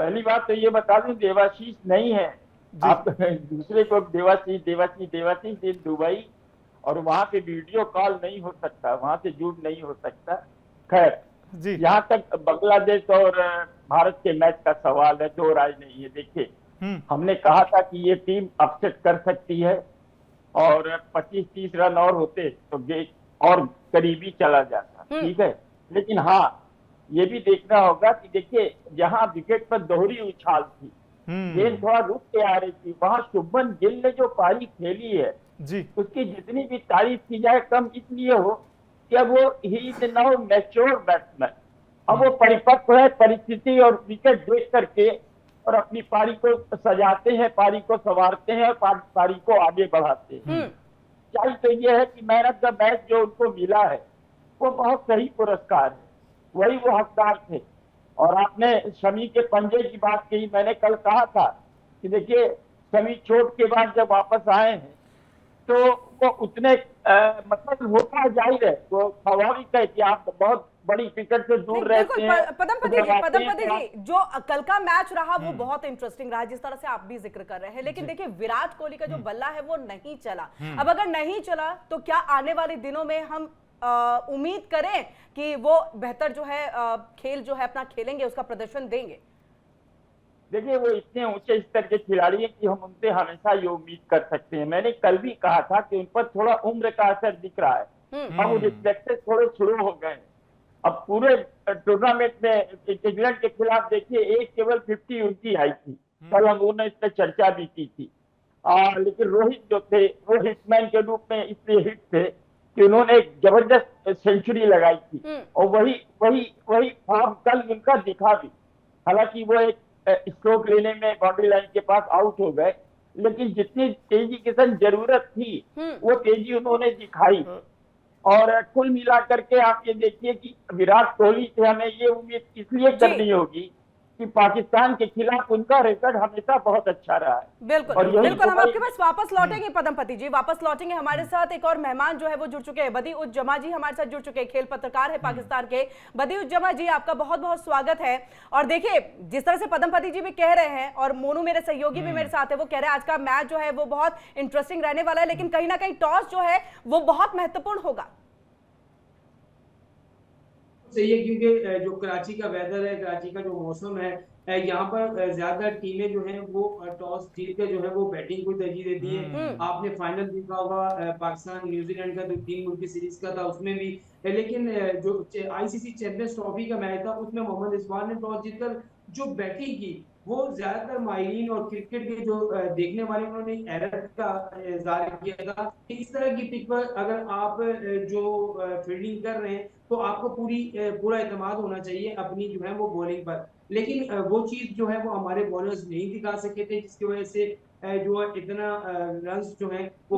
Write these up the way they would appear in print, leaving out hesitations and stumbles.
पहली बात तो ये बता दूं, देवाशीष नहीं है। जी आप दूसरे को देवाशीष देवाशीष देवाशीष इन दुबई, और वहां पे वीडियो कॉल नहीं हो सकता, वहां से जुड़ नहीं हो सकता। खैर, जी। यहाँ तक बांग्लादेश और भारत के मैच का सवाल है, दो राय नहीं है। देखिए, हम्म। हमने कहा था कि ये टीम अपसेट कर सकती है, और 25-30 रन और होते तो और करीबी चला जाता, ठीक है। लेकिन हाँ, ये भी देखना होगा कि देखिए, जहां विकेट पर दोहरी उछाल थी, गेंद थोड़ा रुक के आ रही थी, वहां शुभमन गिल ने जो पारी खेली है, जी उसकी जितनी भी तारीफ की जाए कम इसलिए हो कि अब वो he is now mature batsman. अब वो परिपक्व है परिस्थिति और विकेट देख करके, और अपनी पारी को सजाते हैं, पारी को संवारते हैं, और पारी को आगे बढ़ाते हैं। सच्चाई तो ये है कि मैन ऑफ द मैच जो उनको मिला है वो बहुत सही पुरस्कार है, वही वो हकदार थे। और आपने शमी के पंजे की बात कही, मैंने कल कहा था कि देखिए, शमी चोट के बाद जब वापस आए हैं तो वो उतने मतलब होता जाहिर है, वो स्वाभाविक है कि आप बहुत बड़ी विकेट से दूर रहते हैं। पदमपति जी, जो कल का मैच रहा वो बहुत इंटरेस्टिंग रहा, जिस तरह से आप भी जिक्र कर रहे हैं। लेकिन देखिए, विराट कोहली का जो बल्ला है वो नहीं चला। अब अगर नहीं चला तो क्या आने वाले दिनों में हम उम्मीद करें कि वो बेहतर जो है खेल जो है अपना खेलेंगे, उसका प्रदर्शन देंगे? देखिए, वो इतने ऊंचे स्तर के खिलाड़ी हैं कि हम उनसे हमेशा ये उम्मीद कर सकते हैं। मैंने कल भी कहा था कि उन पर थोड़ा उम्र का असर दिख रहा है, अब वो रिफ्लेक्सेस थोड़े स्लो हो गए। अब पूरे टूर्नामेंट में इंग्लैंड के खिलाफ देखिए, एक केवल 50 उनकी आई थी, कल हम उन्होंने इस पर चर्चा भी की थी। लेकिन रोहित जो थे, वो हिटमैन के रूप में इसलिए हिट थे कि उन्होंने एक जबरदस्त सेंचुरी लगाई थी, और वही वही वही फॉर्म कल उनका दिखा भी। हालांकि वो एक स्ट्रोक लेने में बाउंड्री लाइन के पास आउट हो गए, लेकिन जितनी तेजी की जरूरत थी वो तेजी उन्होंने दिखाई। और कुल मिलाकर के आप ये देखिए कि विराट कोहली से हमें ये उम्मीद इसलिए करनी होगी कि पाकिस्तान के खिलाफ उनका रिकॉर्ड हमेशा बहुत अच्छा रहा है। बिल्कुल बिल्कुल, हम आपके पास वापस लौटेंगे पदमपति जी, वापस लौटेंगे। हमारे साथ एक और मेहमान जो है वो जुड़ चुके हैं, बदी-उज-जमा जी हमारे साथ जुड़ चुके हैं, खेल पत्रकार है पाकिस्तान के। बदी-उज-जमा जी, आपका बहुत बहुत स्वागत है। और देखिए, जिस तरह से पदमपति जी भी कह रहे हैं, और मोनू मेरे सहयोगी भी मेरे साथ है, वो कह रहे हैं आज का मैच जो है वो बहुत इंटरेस्टिंग रहने वाला है, लेकिन कहीं ना कहीं टॉस जो है वो बहुत महत्वपूर्ण होगा। सही है, क्योंकि जो कराची का वेदर है, कराची का जो मौसम है, यहाँ पर ज्यादा टीमें जो हैं वो टॉस जीत कर जो है वो बैटिंग को तरजीह देती है। आपने फाइनल देखा होगा पाकिस्तान न्यूजीलैंड का, जो 3 मुल्क की सीरीज का था, उसमें भी। लेकिन जो आईसीसी चैंपियंस ट्रॉफी का मैच था, उसमें मोहम्मद इस्माइल ने टॉस जीतकर जो बैटिंग की, वो ज्यादातर माहिरीन और क्रिकेट के जो देखने वाले, उन्होंने हैरत का इजहार किया था कि इस तरह की पिच पर अगर आप जो फील्डिंग कर रहे हैं तो आपको पूरा एतमाद होना चाहिए अपनी जो है वो बॉलिंग पर। लेकिन वो चीज जो है वो हमारे बॉलर्स नहीं दिखा सके थे, जिसकी वजह से जो इतना रन्स जो है वो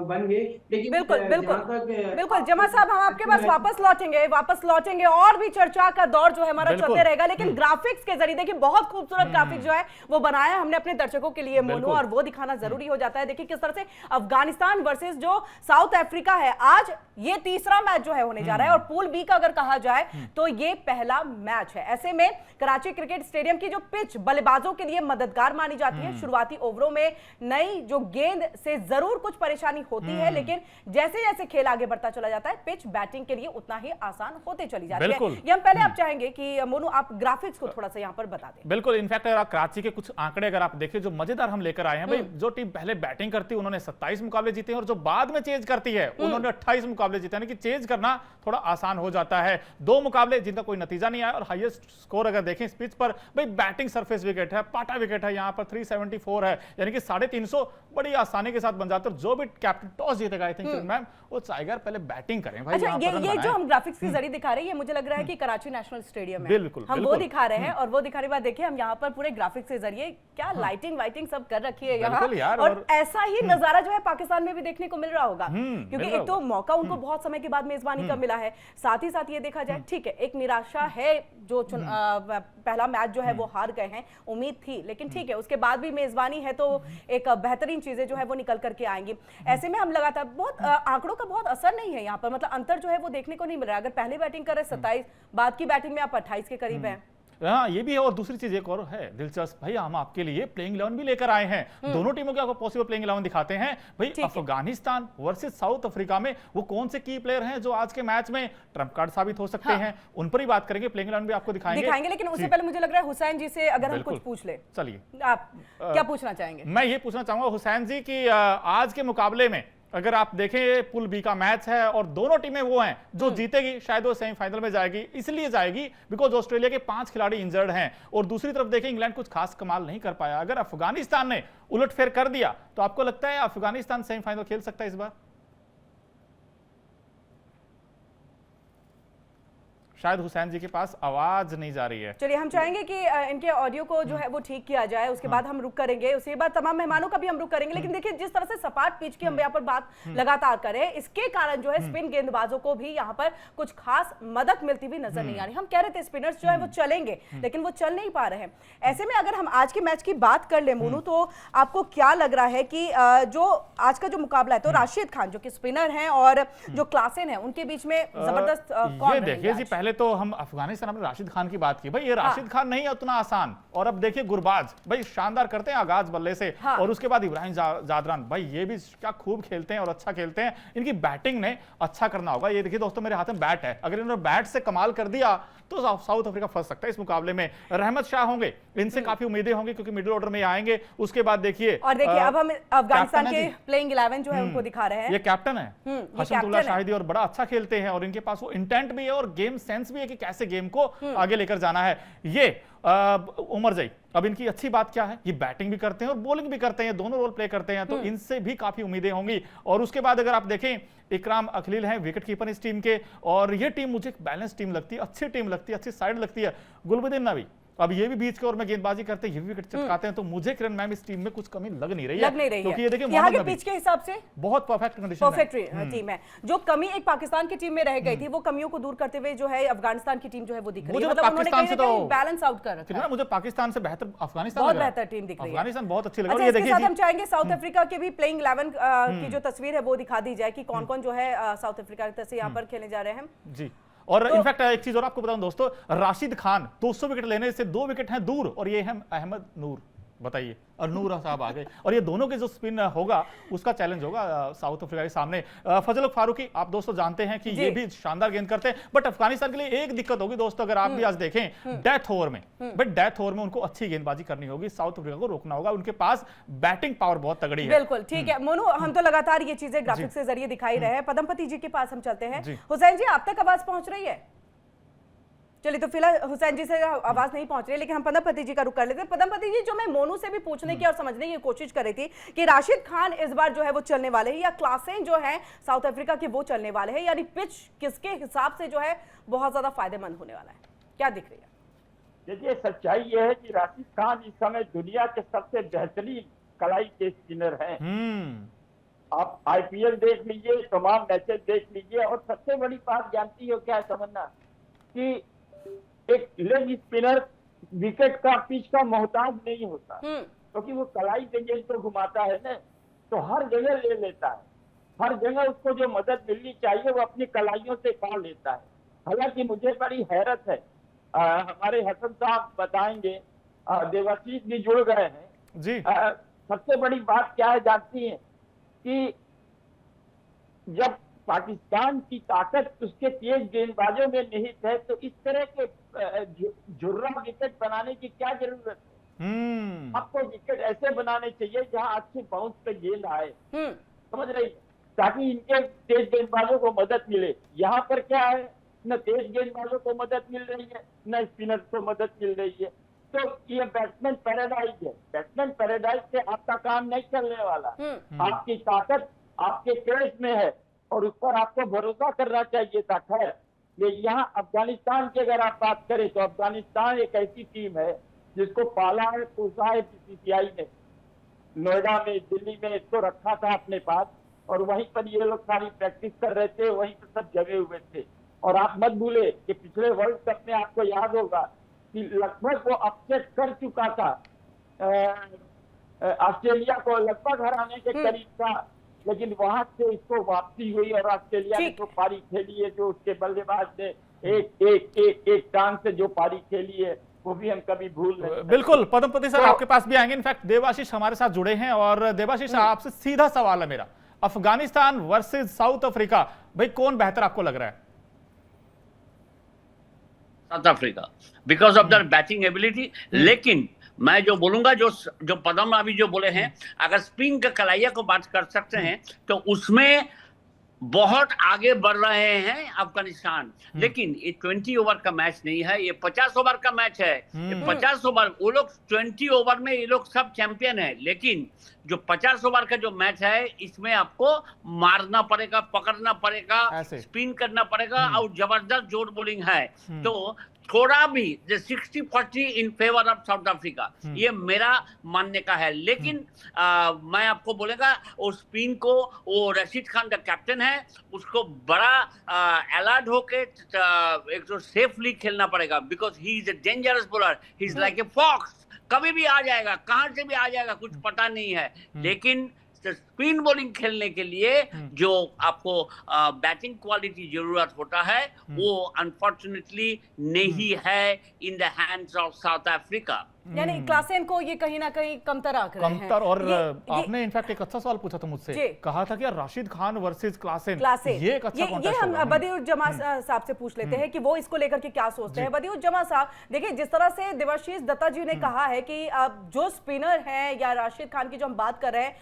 बन गए। लेकिन बिल्कुल बिल्कुल जमा साहब, हम आपके पास वापस लौटेंगे और भी चर्चा का दौर जो है हमारा चलते रहेगा। लेकिन ग्राफिक्स के जरिए देखिए, बहुत खूबसूरत ग्राफिक्स जो है वो बनाया हमने अपने दर्शकों के लिए मोनू, और वो दिखाना जरूरी हो जाता है। देखिए किस तरह से अफगानिस्तान वर्सेस जो साउथ अफ्रीका है, आज ये तीसरा मैच जो है होने जा रहा है, और पूल बी का अगर कहा जाए तो ये पहला मैच है। ऐसे में कराची क्रिकेट स्टेडियम की जो पिच बल्लेबाजों के लिए मददगार मानी जाती है। शुरुआती ओवरों में नई जो गेंद से जरूर कुछ परेशानी होती है, लेकिन जैसे जैसे खेल आगे बढ़ता चला जाता है, पिच बैटिंग के लिए उतना ही आसान होते चली जाती है। ये हम पहले आप चाहेंगे कि मोनू आप ग्राफिक्स को थोड़ा सा यहां पर बता दें। बिल्कुल, इनफैक्ट अगर आप कराची के कुछ आंकड़े अगर आप देखिए, जो मजेदार हम लेकर आए हैं भाई, जो टीम पहले बैटिंग करती है उन्होंने 27 मुकाबले जीते हैं, और जो बाद में चेंज करती है उन्होंने 28 मुकाबले जीते, यानी कि चेंज करना थोड़ा आसान हो जाता है। 2 मुकाबले जिनका कोई नतीजा नहीं आया, और हाईएस्ट स्कोर अगर देखें इस पिच पर, भाई बैटिंग सरफेस विकेट है, पाटा विकेट है, यहां पर 374 है, यानी कि 350 बड़ी आसानी के साथ बन जाते हैं। जो भी कैप्टन टॉस जीतेगा, आई थिंक मैम, वो टाइगर पहले बैटिंग करें भाई। अच्छा, ये जो हम ग्राफिक्स के जरिए दिखा रहे हैं, ये मुझे लग रहा है कि कराची नेशनल स्टेडियम है, हम वो दिखा रहे हैं, और वो दिखाने के बाद देखिए हम यहाँ पर पूरे ग्राफिक्स के जरिए क्या लाइटिंग वाइटिंग सब कर रखी है यहाँ, और ऐसा ही नजारा जो है पाकिस्तान में भी देखने को मिल रहा होगा, क्योंकि एक तो मौका उनको बहुत समय के बाद मेजबानी का मिला है। साथ ही साथ ये देखा जाए, ठीक है, एक निराशा है, जो पहला मैच जो है वो हार गए हैं, उम्मीद थी, लेकिन ठीक है, उसके बाद भी मेजबानी है तो एक बेहतरीन चीजें जो है वो निकल करके आएंगी। ऐसे में हम लगातार बहुत आंकड़ों का बहुत असर नहीं है यहाँ पर, मतलब अंतर जो है वो देखने को नहीं मिल रहा है। अगर पहले बैटिंग कर रहे 27, बाद की बैटिंग में आप 28 के करीब हैं। हाँ ये भी है। और दूसरी चीज एक और है दिलचस्प, भाई हम आपके लिए प्लेइंग 11 भी लेकर आए हैं। दोनों टीमों के आपको पॉसिबल प्लेइंग 11 दिखाते हैं। भाई अफगानिस्तान वर्सेस साउथ अफ्रीका में वो कौन से की प्लेयर हैं जो आज के मैच में ट्रम्प कार्ड साबित हो सकते हैं, उन पर ही बात करेंगे। प्लेइंग 11 भी आपको दिखाएंगे, लेकिन उससे पहले मुझे लग रहा है हुसैन जी से अगर हम कुछ पूछ ले। चलिए आप क्या पूछना चाहेंगे? मैं ये पूछना चाहूंगा हुसैन जी की आज के मुकाबले में अगर आप देखें पूल बी का मैच है और दोनों टीमें वो हैं जो जीतेगी शायद वो सेमीफाइनल में जाएगी। इसलिए जाएगी बिकॉज ऑस्ट्रेलिया के 5 खिलाड़ी इंजर्ड हैं और दूसरी तरफ देखें इंग्लैंड कुछ खास कमाल नहीं कर पाया। अगर अफगानिस्तान ने उलटफेर कर दिया तो आपको लगता है अफगानिस्तान सेमीफाइनल खेल सकता है इस बार? शायद हुसैन जी के पास आवाज नहीं जा रही है। चलिए हम चाहेंगे कि इनके ऑडियो को जो है वो ठीक किया जाए, उसके बाद हम रुक करेंगे, उसके बाद तमाम मेहमानों का भी हम रुक करेंगे। लेकिन देखिए जिस तरह से सपाट पिच की हम यहाँ पर बात लगातार करें, इसके कारण जो है स्पिन गेंदबाजों को भी यहाँ पर कुछ खास मदद मिलती हुई नजर नहीं आ रही। हम कह रहे थे स्पिनर्स जो है वो चलेंगे, लेकिन वो चल नहीं पा रहे हैं। ऐसे में अगर हम आज के मैच की बात कर ले मोनू, तो आपको क्या लग रहा है कि जो आज का जो मुकाबला है तो राशिद खान जो कि स्पिनर हैं और जो क्लासेन है उनके बीच में जबरदस्त कौन देखिए जी, पहले तो हम अफगानिस्तान में राशिद खान की बात की। भाई ये राशिद खान नहीं है उतना आसान। और अब देखिए गुरबाज भाई शानदार करते हैं आगाज बल्ले से, और उसके बाद इब्राहिम जादरान भाई ये भी क्या खूब खेलते हैं और अच्छा खेलते हैं। इनकी बैटिंग ने अच्छा करना होगा। ये देखिए दोस्तों मेरे हाथ में बैट है, अगर इन्होंने बैट से कमाल कर दिया तो साउथ अफ्रीका फंस सकता है इस मुकाबले में। रहमत शाह होंगे, इनसे काफी उम्मीदें होंगी क्योंकि मिडिल ऑर्डर में आएंगे। उसके बाद देखिए और देखिए अब हम अफगानिस्तान के प्लेइंग 11 जो है उनको दिखा रहे हैं। ये कैप्टन है हसनतुल्लाह शाहिदी और बड़ा अच्छा खेलते हैं और इनके पास वो इंटेंट भी है और गेम सेंस भी है कि कैसे गेम को आगे लेकर जाना है। ये उमर जई, अब इनकी अच्छी बात क्या है, ये बैटिंग भी करते हैं और बॉलिंग भी करते हैं, दोनों रोल प्ले करते हैं, तो इनसे भी काफी उम्मीदें होंगी। और उसके बाद अगर आप देखें इकराम अखलील हैं विकेट कीपर इस टीम के, और ये टीम मुझे बैलेंस टीम लगती है, अच्छी टीम लगती है, अच्छी साइड लगती है। गुलबदीन नबी अब ये भी बीच के और में गेंदबाजी करते हैं, ये भी विकेट चटकाते हैं, तो मुझे किरण मैम इस टीम में कुछ कमी लग नहीं रही है क्योंकि ये देखिए यहाँ के पिच के हिसाब से बहुत परफेक्ट कंडीशन परफेक्ट टीम है। जो कमी एक पाकिस्तान की टीम में रह गई थी वो कमियों को दूर करते हुए जो है अफगानिस्तान की टीम जो है वो दिख रही है। मतलब उन्होंने कहीं ना कहीं बैलेंस आउट कर रखा है। मुझे पाकिस्तान से बेहतर अफगानिस्तान बहुत बेहतर टीम दिख रही है। अफगानिस्तान बहुत अच्छी लग रही है। इसके साथ हम चाहेंगे साउथ अफ्रीका के भी प्लेइंग 11 की जो तस्वीर है वो दिखा दी जाए कि कौन कौन जो है साउथ अफ्रीका की तरफ से यहाँ पर खेलने जा रहे हैं जी। और इनफैक्ट एक चीज और आपको बताऊं दोस्तों, राशिद खान 200 विकेट लेने से 2 विकेट हैं दूर और ये है अहमद नूर, बताइए, और नूर साहब आ गए, और ये दोनों के जो स्पिन होगा उसका चैलेंज होगा साउथ अफ्रीका के सामने। फजल फारूकी आप दोस्तों जानते हैं कि ये भी शानदार गेंद करते हैं, बट अफगानिस्तान के लिए एक दिक्कत होगी दोस्तों, अगर आप भी आज देखें डेथ ओवर में, बट डेथ ओवर में उनको अच्छी गेंदबाजी करनी होगी, साउथ अफ्रीका को रोकना होगा, उनके पास बैटिंग पावर बहुत तगड़ी है। बिल्कुल ठीक है मोनू, हम तो लगातार ये चीजें ग्राफिक्स के जरिए दिखाई रहे हैं। पदमपति जी के पास हम चलते हैं। हुसैन जी आप तक आवाज पहुंच रही है? चलिए तो फिलहाल हुसैन जी से आवाज नहीं पहुंच रही, लेकिन हम पदमपति जी का रुख कर लेते हैं। पदमपति जी, जो मैं मोनू से भी पूछने की और समझने की कोशिश कर रही थी कि राशिद खान इस बार जो है वो चलने वाले हैं या क्लासेन जो है साउथ अफ्रीका के वो चलने वाले हैं, यानी पिच किसके हिसाब से जो है बहुत ज्यादा फायदेमंद होने वाला है, क्या दिख रही है? देखिए सच्चाई यह है कि राशिद खान इस समय दुनिया के सबसे बेहतरीन कलाई के स्पिनर हैं। आप आईपीएल देख लीजिए, तमाम मैचेस देख लीजिए, और सबसे बड़ी बात जानती हो क्या है समझना, कि एक लेग स्पिनर विकेट का पिच का मोहताज नहीं होता, क्योंकि वो कलाई से गेंद को घुमाता है ना, तो हर जगह ले लेता है, हर जगह उसको जो मदद मिलनी चाहिए वो अपनी कलाइयों से पा लेता है। हालांकि मुझे बड़ी हैरत है, हमारे हसन साहब बताएंगे, देवाशीष भी जुड़ गए हैं जी। सबसे बड़ी बात क्या है जानती हैं कि जब पाकिस्तान की ताकत उसके तेज गेंदबाजों में निहित है, तो इस तरह के झुर्रा विकेट बनाने की क्या जरूरत है? आपको विकेट ऐसे बनाने चाहिए जहां अच्छे बाउंस पे गेंद आए, समझ रही, ताकि इनके तेज गेंदबाजों को मदद मिले। यहाँ पर क्या है, न तेज गेंदबाजों को मदद मिल रही है, न स्पिनर को मदद मिल रही है, तो ये बैट्समैन पैराडाइज है। बैट्समैन पैराडाइज से आपका काम नहीं चलने वाला। आपकी ताकत आपके क्रेज में है और उस पर आपको भरोसा करना चाहिए था। खैर, यहाँ अफगानिस्तान की अगर आप बात करें तो अफगानिस्तान एक ऐसी टीम है जिसको पाला है पोसा है बीसीसीआई ने, नोएडा में, दिल्ली में इसको रखा था अपने पास, और वहीं पर ये लोग सारी प्रैक्टिस कर रहे थे, वहीं पर सब जगे हुए थे। और आप मत भूले कि पिछले वर्ल्ड कप में आपको याद होगा कि लगभग वो अपसेट कर चुका था, ऑस्ट्रेलिया को लगभग हराने के करीब था, लेकिन वहां से इसको वापसी हुई और ऑस्ट्रेलिया ने जो पारी खेली है, जो उसके बल्लेबाज ने एक टांग से जो पारी खेली है, वो भी हम कभी भूल नहीं सकते। बिल्कुल पद्मपति सर आपके पास भी आएंगे, इनफैक्ट देवाशीष हमारे साथ जुड़े हैं। और देवाशीष आपसे सीधा सवाल है मेरा, अफगानिस्तान वर्सेस साउथ अफ्रीका, भाई कौन बेहतर आपको लग रहा है? South Africa because of their batting ability. लेकिन मैं जो बोलूंगा, जो पदम अभी जो बोले हैं, अगर स्पिन का कलाइया को बात कर सकते हैं तो उसमें बहुत आगे बढ़ रहे हैं अफगानिस्तान। लेकिन ये 20 ओवर का मैच नहीं है, ये 50 ओवर का मैच है। ये 50 ओवर, वो लोग 20 ओवर में ये लोग सब चैंपियन है। लेकिन जो 50 ओवर का जो मैच है, इसमें आपको मारना पड़ेगा, पकड़ना पड़ेगा, स्पिन करना पड़ेगा और जबरदस्त जोर बोलिंग है। तो थोड़ा भी 60-40 in favour of south Africa, ये मेरा मानने का है। लेकिन मैं आपको बोलेगा, वो स्पिन को, वो रशीद खान का कैप्टन है, उसको बड़ा अलर्ट होके एक तो सेफली खेलना पड़ेगा, because he is a dangerous bowler, he is like a fox, कभी भी आ जाएगा, कहां से भी आ जाएगा, कुछ पता नहीं है। लेकिन स्पिन बॉलिंग खेलने के लिए जो आपको बैटिंग क्वालिटी जरूरत होता है, वो अनफॉर्चुनेटली नहीं है in the hands of south Africa. यानी क्लासेन को ये कहीं ना कहीं कमतर आंक रहे हैं। और आपने इनफैक्ट एक अच्छा सवाल पूछा था मुझसे, कहा था कि राशिद खान वर्सेस क्लासेन, ये एक अच्छा कॉन्टेस्ट होगा। हम बदिउर जमा साहब से पूछ लेते हैं कि वो इसको लेकर के क्या सोचते हैं। बदिउर जमा साहब, देखिए जिस तरह से देवाशीष दत्ता जी ने कहा है कि जो स्पिनर है या राशिद खान की जो हम बात कर रहे हैं,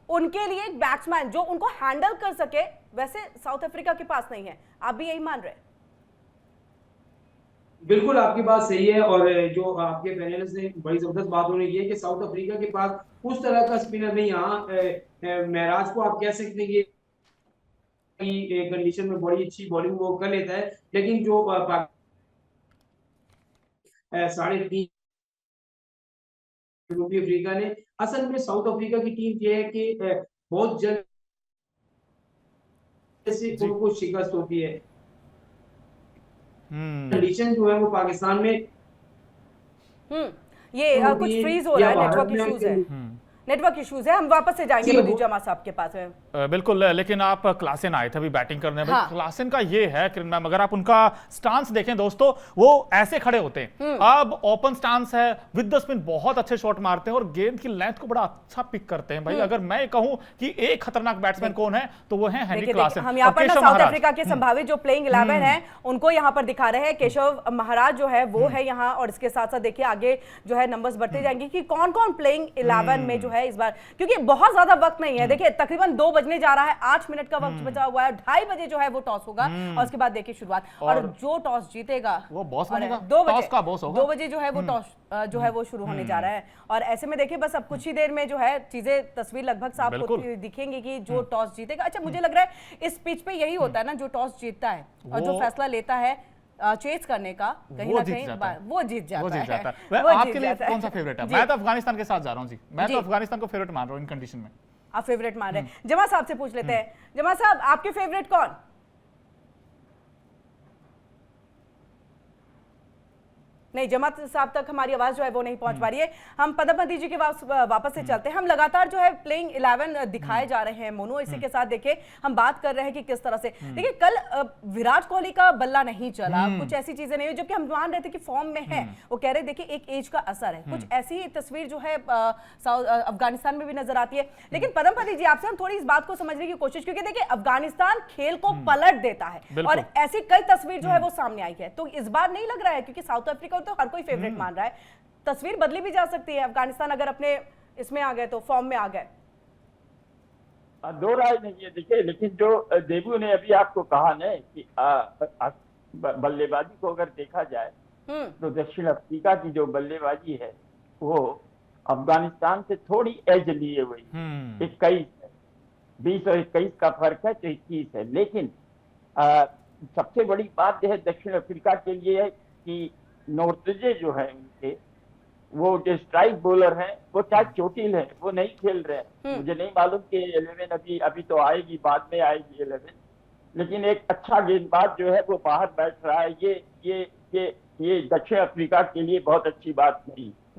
उनके लिए एक बैट्समैन जो उनको हैंडल कर सके, वैसे साउथ अफ्रीका के पास नहीं है। आप भी यही मान रहे हैं? बिल्कुल आपकी बात सही है। और जो आपके पैनलिस्ट ने बड़ी जबरदस्त बात उन्होंने ये कि साउथ अफ्रीका के पास उस तरह का स्पिनर नहीं। यहाँ महराज को आप कह सकते हैं कि कंडीशन में बड़ी अच्छी बॉलिंग वो कर लेता है, लेकिन जो 3.5 जनूबी अफ्रीका ने, असल में साउथ अफ्रीका की टीम ये है कि बहुत जल्द से उनको शिकस्त होती है। कंडीशन जो है वो पाकिस्तान में ये कुछ फ्रीज हो रहा है, नेटवर्क इश्यूज है, नेटवर्क इश्यूज है। हम वापस से जाएंगे बदिउर जमा साहब के पास में। बिल्कुल, लेकिन आप क्लासेन आए थे अभी बैटिंग करने में। क्लासेन का ये है कि अगर आप उनका स्टांस देखें दोस्तों, वो ऐसे खड़े होते हैं। अब ओपन स्टांस है, विद द स्पिन बहुत अच्छे शॉट मारते हैं और गेंद की लेंथ को बड़ा अच्छा पिक करते हैं। भाई अगर मैं कहूं कि एक खतरनाक बैट्समैन कौन है तो वो है हेनरी क्लासेन। हम यहाँ पर साउथ अफ्रीका के संभावित जो प्लेइंग 11 है उनको यहाँ पर दिखा रहे हैं। केशव महाराज जो है वो है यहाँ, और इसके साथ साथ देखिए आगे जो है नंबर्स बढ़ते जाएंगे कि कौन कौन प्लेइंग 11 में जो है इस बार, क्योंकि बहुत ज्यादा वक्त नहीं है। देखिए तकरीबन 2 बजने जा रहा है, 8 मिनट का वक्त बचा हुआ है। 2:30 बजे जो है वो टॉस होगा और उसके बाद देखिए शुरुआत, और जो टॉस जीतेगा वो बॉस बनेगा। 2 बजे जो है वो टॉस जो है वो शुरू होने जा रहा है। और ऐसे में देखिए बस अब कुछ ही देर में जो है चीजें, तस्वीर लगभग साफ दिखेंगी कि जो टॉस जीतेगा। अच्छा, मुझे लग रहा है इस पिच पे यही होता है ना, जो टॉस जीतता है और जो फैसला लेता है चेस करने का, कहीं ना कहीं वो जीत जाता है। आपके लिए कौन सा फेवरेट है? मैं तो अफगानिस्तान के साथ जा रहा हूं जी। मैं तो अफगानिस्तान को फेवरेट मान रहा हूं इन कंडीशन में। आप फेवरेट मान रहे हैं। जमा साहब से पूछ लेते हैं। जमा साहब, आपके फेवरेट कौन? नहीं, जमा साहब तक हमारी आवाज जो है वो नहीं पहुंच पा रही है। हम पद्मपति जी के वापस से चलते हैं। हम लगातार जो है प्लेइंग 11 दिखाए जा रहे हैं मोनू। इसी के साथ देखिए हम बात कर रहे हैं कि किस तरह से, देखिए कल विराट कोहली का बल्ला नहीं चला, कुछ ऐसी चीजें नहीं हुई, जबकि हम मान रहे थे कि फॉर्म में है। वो कह रहे देखिए एक एज का असर है, कुछ ऐसी तस्वीर जो है अफगानिस्तान में भी नजर आती है। लेकिन पद्मपति जी, आपसे हम थोड़ी इस बात को समझने की कोशिश, क्योंकि देखिए अफगानिस्तान खेल को पलट देता है और ऐसी कई तस्वीर जो है वो सामने आई है। तो इस बार नहीं लग रहा है, क्योंकि साउथ अफ्रीका तो हर कोई फेवरेट मान रहा है, तस्वीर बदली भी जा सकती है। अफगानिस्तान अगर अपने इसमें आ गए तो, फॉर्म में आ गए, दो राय नहीं है। देखिए, लेकिन जो देबू ने अभी आपको कहा ना कि बल्लेबाजी को अगर देखा जाए तो दक्षिण अफ्रीका की जो बल्लेबाजी है वो अफगानिस्तान से थोड़ी एज लिए हुई 21 है, 20 और 21 का फर्क है तो 21 है। लेकिन सबसे बड़ी बात यह दक्षिण अफ्रीका के लिए है कि नोर्तजे जो है उनके, वो जो स्ट्राइक बॉलर हैं वो चाहे चोटिल है, वो नहीं खेल रहे हैं। मुझे नहीं मालूम कि 11 अभी तो आएगी, बाद में आएगी 11, लेकिन एक अच्छा गेंदबाज जो है वो बाहर बैठ रहा है। ये दक्षिण अफ्रीका के लिए बहुत अच्छी बात नहीं।